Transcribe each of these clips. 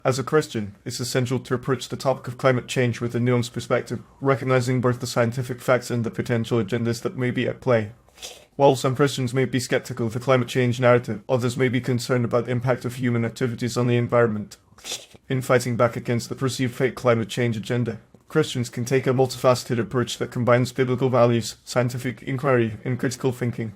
As a Christian, it's essential to approach the topic of climate change with a nuanced perspective, recognizing both the scientific facts and the potential agendas that may be at play. While some Christians may be skeptical of the climate change narrative, others may be concerned about the impact of human activities on the environment. In fighting back against the perceived fake climate change agenda, Christians can take a multifaceted approach that combines biblical values, scientific inquiry, and critical thinking.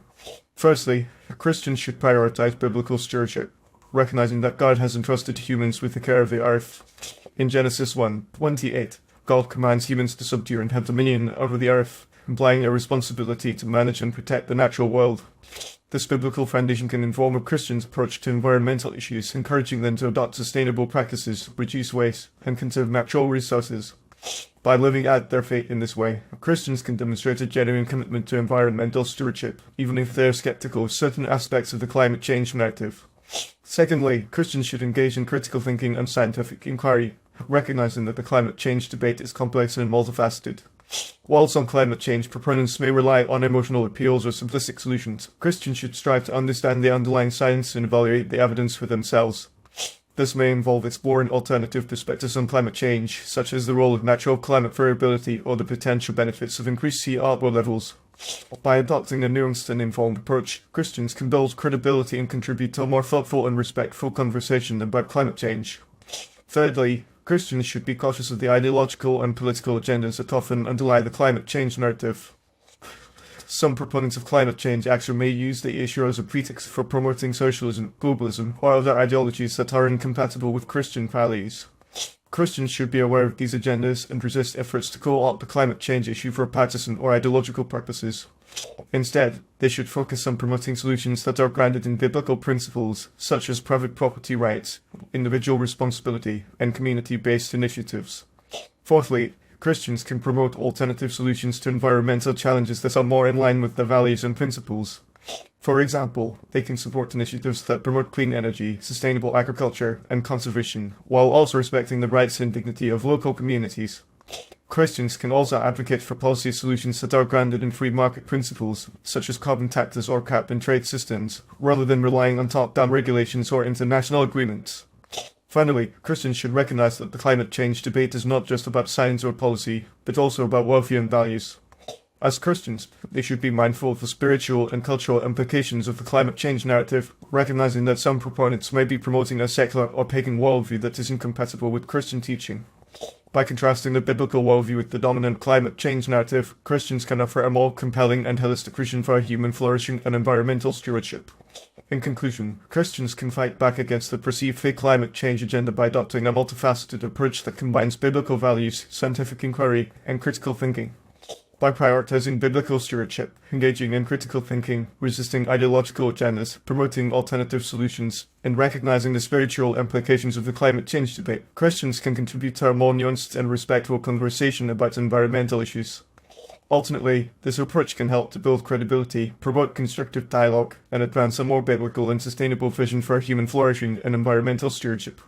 Firstly, Christians should prioritize biblical stewardship, recognizing that God has entrusted humans with the care of the earth. In Genesis 1:28, God commands humans to subdue and have dominion over the earth, implying a responsibility to manage and protect the natural world. This biblical foundation can inform a Christian's approach to environmental issues, encouraging them to adopt sustainable practices, reduce waste, and conserve natural resources. By living out their faith in this way, Christians can demonstrate a genuine commitment to environmental stewardship, even if they are skeptical of certain aspects of the climate change narrative. Secondly, Christians should engage in critical thinking and scientific inquiry, recognizing that the climate change debate is complex and multifaceted. While some climate change proponents may rely on emotional appeals or simplistic solutions, Christians should strive to understand the underlying science and evaluate the evidence for themselves. This may involve exploring alternative perspectives on climate change, such as the role of natural climate variability or the potential benefits of increased sea level levels. By adopting a nuanced and informed approach, Christians can build credibility and contribute to a more thoughtful and respectful conversation about climate change. Thirdly, Christians should be cautious of the ideological and political agendas that often underlie the climate change narrative. Some proponents of climate change action may use the issue as a pretext for promoting socialism, globalism, or other ideologies that are incompatible with Christian values. Christians should be aware of these agendas and resist efforts to co-opt the climate change issue for partisan or ideological purposes. Instead, they should focus on promoting solutions that are grounded in biblical principles, such as private property rights, individual responsibility, and community-based initiatives. Fourthly, Christians can promote alternative solutions to environmental challenges that are more in line with their values and principles. For example, they can support initiatives that promote clean energy, sustainable agriculture, and conservation, while also respecting the rights and dignity of local communities. Christians can also advocate for policy solutions that are grounded in free market principles, such as carbon taxes or cap-and-trade systems, rather than relying on top-down regulations or international agreements. Finally, Christians should recognize that the climate change debate is not just about science or policy, but also about worldview and values. As Christians, they should be mindful of the spiritual and cultural implications of the climate change narrative, recognizing that some proponents may be promoting a secular or pagan worldview that is incompatible with Christian teaching. By contrasting the biblical worldview with the dominant climate change narrative, Christians can offer a more compelling and holistic vision for human flourishing and environmental stewardship. In conclusion, Christians can fight back against the perceived fake climate change agenda by adopting a multifaceted approach that combines biblical values, scientific inquiry, and critical thinking. By prioritizing biblical stewardship, engaging in critical thinking, resisting ideological agendas, promoting alternative solutions, and recognizing the spiritual implications of the climate change debate, Christians can contribute to a more nuanced and respectful conversation about environmental issues. Ultimately, this approach can help to build credibility, promote constructive dialogue, and advance a more biblical and sustainable vision for human flourishing and environmental stewardship.